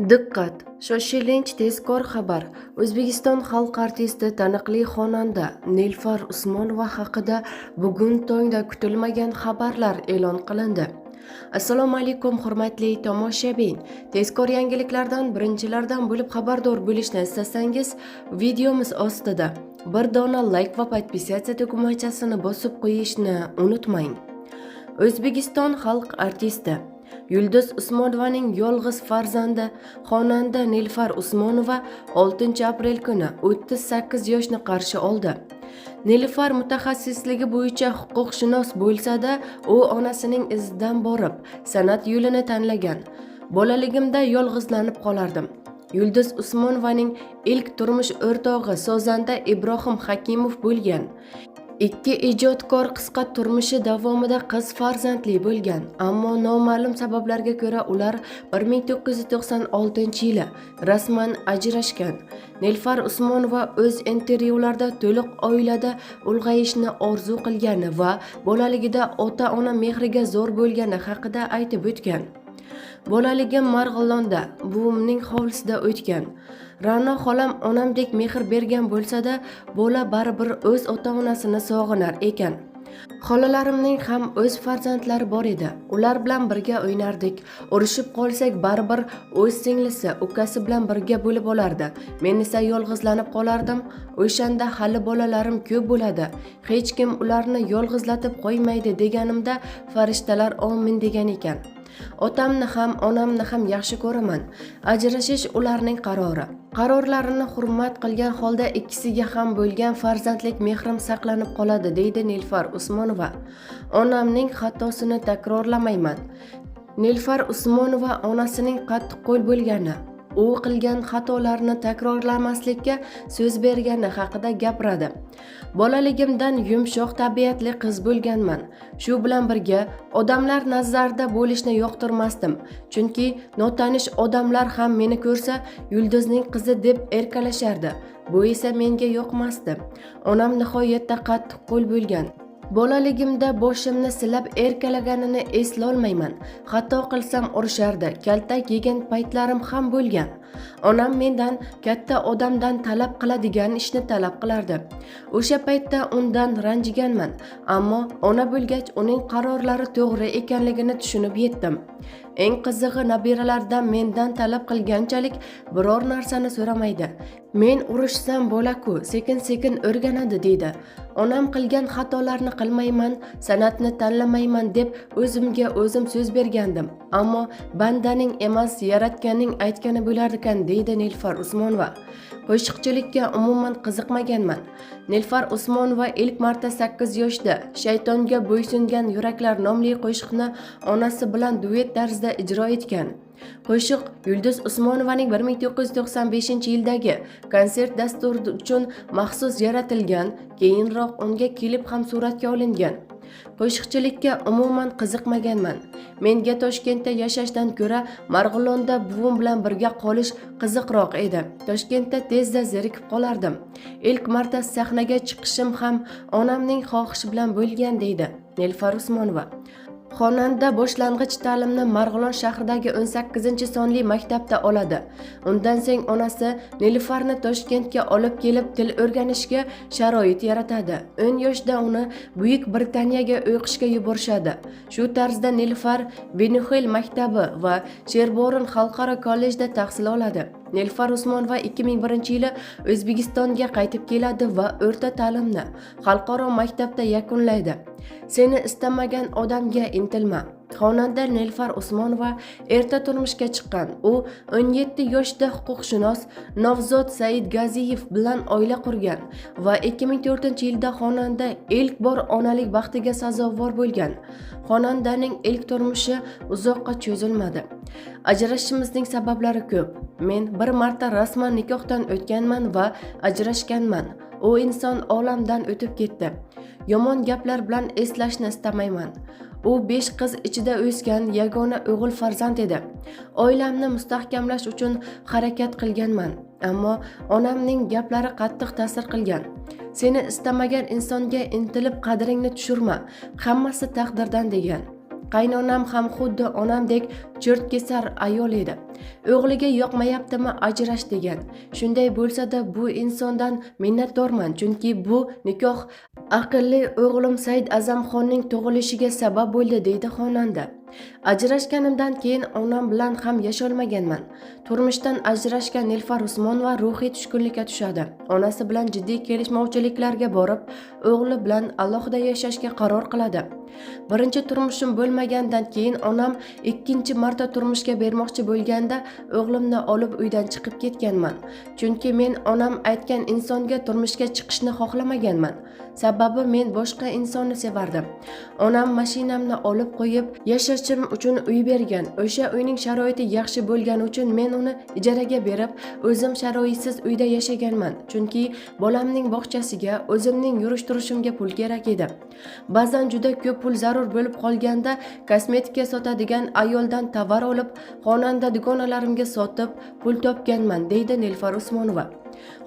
Diqqat! Shoshilinch tezkor xabar. O'zbekiston xalq artisti taniqli xonanda Nilufar Usmonova haqida bugun tongda kutilmagan xabarlar e'lon qilindi. Assalomu alaykum hurmatli tomoshabin. Tezkor yangiliklardan birinchilardan bo'lib xabardor bo'lishni istasangiz, videomiz ostida bir dona like va podpisatsiya tugmachasini bosib qo'yishni unutmang. O'zbekiston xalq artisti Yulduz Usmonovaning yolg'iz farzandi xonanda Nilufar Usmonova 6 aprel kuni 38 yoshni qarshi oldi. Nilufar mutaxassisligi bo'yicha huquqshunos bo'lsa-da, u onasining izidan borib, san'at yo'lini tanlagan. Bolaligimda yolg'izlanib qolardim. Yulduz Usmonovaning ilk turmush o'rtog'i sozanda Ibrohim Hakimov bo'lgan. Ikki ijodkor qisqa turmushi davomida qiz farzandli bo'lgan, ammo noma'lum sabablarga ko'ra ular 1996-yili rasman ajrashgan. Nilufar Usmonova o'z intervyularida to'liq oilada ulg'ayishni orzu qilgani va bolaligida ota-ona mehriga zo'r bo'lgani haqida aytib o'tgan. Bolaligim Marg'ilonda, buvimning hovlisida o'tgan. Ra'no xolam onamdek mehr bergan bo'lsa-da, bola baribir o'z ota-onasini sog'inar ekan. Xolalarimning ham o'z farzandlari bor edi. Ular bilan birga o'ynardik. Urushib qolsak baribir o'z singlisi, ukasi bilan birga bo'lib olardi. Men esa yolg'izlanib qolardim. O'shanda hali bolalarim ko'p bo'ladi. Hech kim ularni yolg'izlatib qo'ymaydi deganimda farishtalar omin degan ekan. Otamni ham, onamni ham yaxshi ko'raman. Ajrashish ularning qarori. Qarorlarini hurmat qilgan holda ikkisiga ham bo'lgan farzandlik mehrim saqlanib qoladi, deydi Nilufar Usmonova. Onamning xatosini takrorlamayman. Nilufar Usmonova onasining qattiqqo'l bo'lgani, u qilgan xatolarni takrorlamaslikka so'z bergani haqida gapiradi. Bolaligimdan yumshoq tabiatli qiz bo'lganman. Shu bilan birga odamlar nazarida bo'lishni yoqtirmasdim. Chunki notanish odamlar ham meni ko'rsa Yulduzning qizi deb erkalashardi. Bu esa menga yoqmasdi. Onam nihoyatda qattiqqo'l bo'lgan. Bolaligimda boshimni silab erkalaganini eslolmayman. Xato qilsam urishardi. Kaltak yegan paytlarim ham bo'lgan. Onam mendan katta odamdan talab qiladigan ishni talab qilardi. O'sha paytda undan ranjiganman, ammo ona bo'lgach uning qarorlari to'g'ri ekanligini tushunib yetdim. Eng qizig'i, nabiralardan mendan talab qilganchalik biror narsani so'ramaydi. Men urushsam bola-ku, sekin-sekin o'rganadi, deydi. Onam qilgan xatolarni qilmayman, san'atni tanlamayman deb o'zimga o'zim so'z bergandim. Ammo bandaning emas, yaratganning aytgani bo'larkan, deydi Nilufar Usmonova. Qo'shiqchilikka umuman qiziqmaganman. Nilufar Usmonova ilk marta 8 yoshda Shaytonga bo'ysungan yuraklar nomli qo'shiqni onasi bilan duet tarzda ijro etgan. Qo'shiq Yulduz Usmonovaning 1995-yildagi konsert dasturi uchun maxsus yaratilgan, keyinroq unga klip ham suratga olingan. Qo'shiqchilikka umuman qiziqmaganman. Menga Toshkentda yashashdan ko'ra Marg'ilonda buvim bilan birga qolish qiziqroq edi. Toshkentda tezda zerikib qolardim. Ilk marta sahnaga chiqishim ham onamning xohishi bilan bo'lgan, deydi Nilufar Usmonova. Xonanda boshlang'ich ta'limni Marg'ilon shahridagi 18-sonli maktabda oladi. Undan so'ng onasi Nilufarni Toshkentga olib kelib til o'rganishga sharoit yaratadi. 10 yoshda uni Buyuk Britaniyaga o'qishga yuborishadi. Shu tarzda Nilufar Benuxel maktabi va Sherborn xalqaro kollejda tahsil oladi. Nilufar Usmonova 2001-yili O'zbekistonga qaytib keladi va o'rta ta'limni xalqaro maktabda yakunlaydi. Seni istamagan odamga intilma. Xonanda Nilufar Usmonova erta turmushga chiqqan. U 17 yoshda huquqshunos Navzod Saidgaziyev bilan oila qurgan va 2004-yilda xonanda ilk bor onalik baxtiga sazovor bo'lgan. Xonandaning ilk turmushi uzoqqa cho'zilmadi. Ajrashishimizning sabablari ko'p. Men bir marta rasman nikohdan o'tganman va ajrashganman. U inson olamdan o'tib ketdi. Yomon gaplar bilan eslashni istamayman. U 5 qiz ichida o'sgan yagona o'g'il farzand edi. Oilamni mustahkamlash uchun harakat qilganman, ammo onamning gaplari qattiq ta'sir qilgan. Seni istamagan insonga intilib qadringni tushirma, hammasi taqdirdan degan. Qaynonam ham xuddi onamdek cho'rtkesar ayol edi. O'g'liga yoqmayaptimi ajrash degan. Shunday bo'lsa-da bu insondan minnatdorman, chunki bu nikoh aqlli o'g'lim Said Azamxonning tug'ilishiga sabab bo'ldi, deydi xonanda. Ajrashganimdan keyin onam bilan ham yasholmaganman. Turmushdan ajrashgan Nilufar Usmonova ruhiy tushkunlikka tushadi. Onasi bilan jiddiy kelishmovchiliklarga borib, o'g'li bilan alohida yashashga qaror qiladi. Birinchi turmushim bo'lmagandan keyin onam ikkinchi marta turmushga bermoqchi bo'lganda o'g'limni olib uydan chiqib ketganman. Chunki men onam aytgan insonga turmushga chiqishni xohlamaganman. Sababi men boshqa insonni sevardim. Onam mashinamni olib qo'yib, yashashim uchun uy bergan. O'sha uyning sharoiti yaxshi bo'lgani uchun men uni ijaraga berib, o'zim sharoitsiz uyda yashaganman. Chunki bolamning bog'chasiga, o'zimning yurish-turishimga pul kerak edi. Ba'zan juda ko'p pul zarur bo'lib qolganda kosmetika sotadigan ayoldan tovar olib, xonanda dugonalarimga sotib pul topganman, deydi Nilufar Usmonova.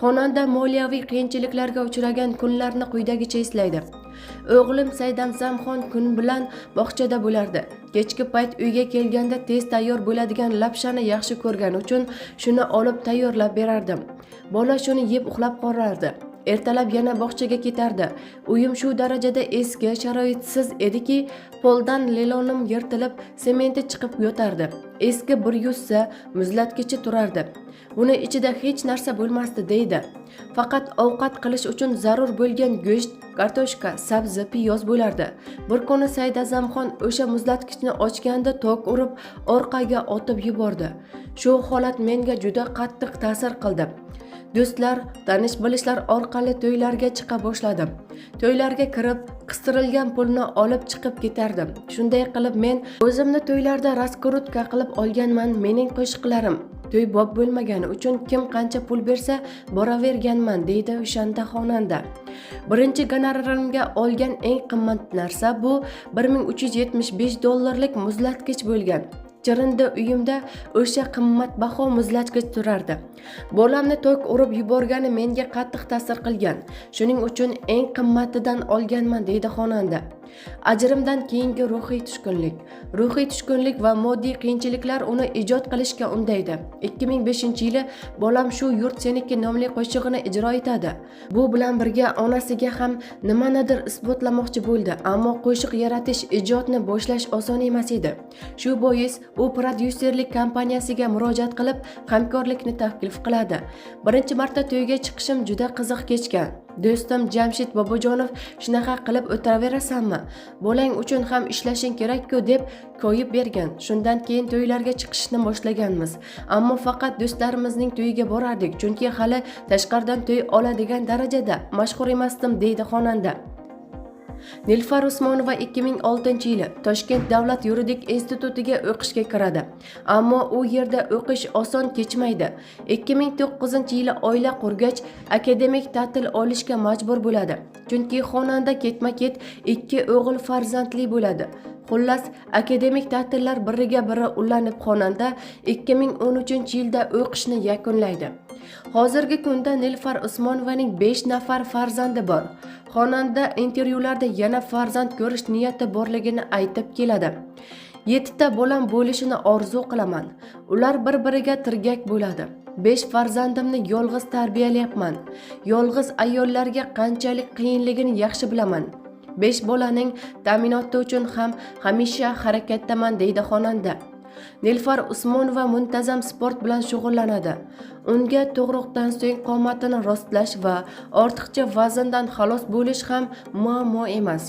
Xonanda moliyaviy qiyinchiliklarga uchragan kunlarni quyidagicha eslaydi. O'g'lim Saidazamxon kun bilan bog'chada bo'lardi. Kechki payt uyga kelganda tez tayyor bo'ladigan lapshani yaxshi ko'rgani uchun shuni olib tayyorlab berardim. Bola shuni yeb uxlab qolardi. Ertalab yana bog'chaga ketardi. Uyim shu darajada eski, sharoitsiz ediki, poldan lelonim yirtilib, sementi chiqib yotardi. Eski bir yuzsa muzlatgichi turardi. Buni ichida hech narsa bo'lmasdi, deydi. Faqat ovqat qilish uchun zarur bo'lgan go'sht, kartoshka, sabzi, piyoz bo'lardi. Bir kuni Saidazamxon o'sha muzlatgichni ochganda tok urib, orqaga otib yubordi. Shu holat menga juda qattiq ta'sir qildi. Do'stlar, tanish-bilishlar orqali to'ylarga chiqa boshladim. To'ylarga kirib, qistirilgan pulni olib chiqib ketardim. Shunday qilib men o'zimni to'ylarda raskrutka qilib olganman. Mening qo'shiqlarim to'y bob bo'lmagani uchun kim qancha pul bersa boraverganman, deydi o'shanda xonanda. Birinchi gonorarimga olgan eng qimmat narsa bu $1375 muzlatgich bo'lgan. Chirinda uyimda o'sha qimmatbaho muzlatgich turardi. Bolamni tok urib yuborgani menga qattiq ta'sir qilgan. Shuning uchun eng qimmatidan olganman, deydi xonanda. Ajrimdan keyingi ruhiy tushkunlik. Ruhiy tushkunlik va moddiy qiyinchiliklar uni ijod qilishga undaydi. 2005-yili bolam shu yurt seniki nomli qo'shig'ini ijro etadi. Bu bilan birga onasiga ham nimanidir isbotlamoqchi bo'ldi, ammo qo'shiq yaratish, ijodni boshlash oson emas edi. Shu bois u prodyuserlik kompaniyasiga murojaat qilib, hamkorlikni taklif qiladi. Birinchi marta to'yga chiqishim juda qiziq kechgan. Do'stim Jamshid Bobojonov shunaqa qilib o'tiraverasanmi? Bolang uchun ham ishlashing kerak-ku deb ko'yib bergan. Shundan keyin to'ylarga chiqishni boshlaganmiz. Ammo faqat do'stlarimizning to'yiga borardik, chunki hali tashqaridan to'y oladigan darajada mashhur emasdim, deydi xonanda. Nilufar Usmonova 2006-yili Toshkent davlat yuridik institutiga o'qishga kiradi. Ammo u yerda o'qish oson kechmaydi. 2009-yili oila qurgach, akademik ta'til olishga majbur bo'ladi. Chunki xonanda ketma-ket 2 o'g'il farzandli bo'ladi. Xullas, akademik ta'tillar biriga biri ulanib xonanda 2013-yilda o'qishni yakunlaydi. Hozirgi kunda Nilufar Usmonovaning 5 nafar farzandi bor. Xonanda intervyularda yana farzand ko'rish niyati borligini aytib keladi. 7 ta bolam bo'lishini orzu qilaman. Ular bir-biriga tirgak bo'ladi. 5 farzandimni yolg'iz tarbiyalayapman. Yolg'iz ayollarga qanchalik qiyinligini yaxshi bilaman. 5 bolaning ta'minoti uchun ham hamisha harakatdaman, deydi xonanda. Nilufar Usmonova muntazam sport bilan shug'ullanadi. Unga tug'ruqdan so'ng qomatini rostlash va ortiqcha vazndan xalos bo'lish ham muammo emas.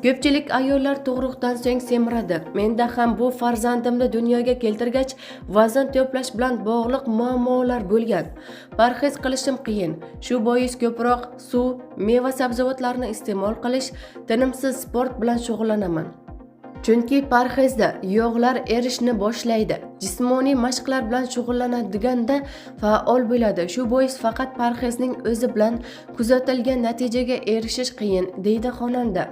Ko'pchilik ayollar tug'ruqdan so'ng semiradi. Menda ham bu farzandimni dunyoga keltirgach vazn to'plash bilan bog'liq muammolar bo'lgan. Parhez qilishim qiyin. Shu bois ko'proq suv, meva-sabzavotlarni iste'mol qilish, tinimsiz sport bilan shug'ullanaman. Chunki parhezda yog'lar erishni boshlaydi. Jismoniy mashqlar bilan shug'ullanadiganda faol bo'ladi. Shu bois faqat parhezning o'zi bilan kuzatilgan natijaga erishish qiyin, deydi xonanda.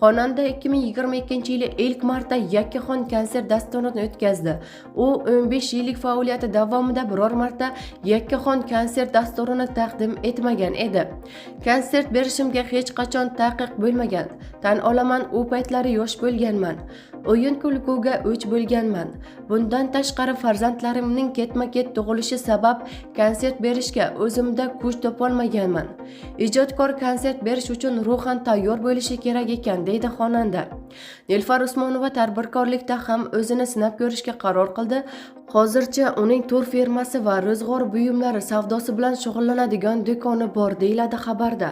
Xonanda 2022-yili ilk marta yakkaxon konsert dasturini o'tkazdi. U 15 yillik faoliyati davomida biror marta yakkaxon konsert dasturini taqdim etmagan edi. Konsert berishimga hech qachon taqiq bo'lmagan. Tan olaman, u paytlari yosh bo'lganman. o'yin kulguga o'ch bo'lganman. Bundan tashqari farzandlarimning ketma-ket tug'ilishi sabab konsert berishga o'zimda kuch topolmaganman. Ijodkor konsert berish uchun ruhan tayyor bo'lishi kerak ekan, deydi xonanda. Nilufar Usmonova tadbirkorlikda ham o'zini sinab ko'rishga qaror qildi. Hozircha uning tur firmasi va ro'zg'or buyumlari savdosi bilan shug'ullanadigan do'koni bor, deyiladi xabarda.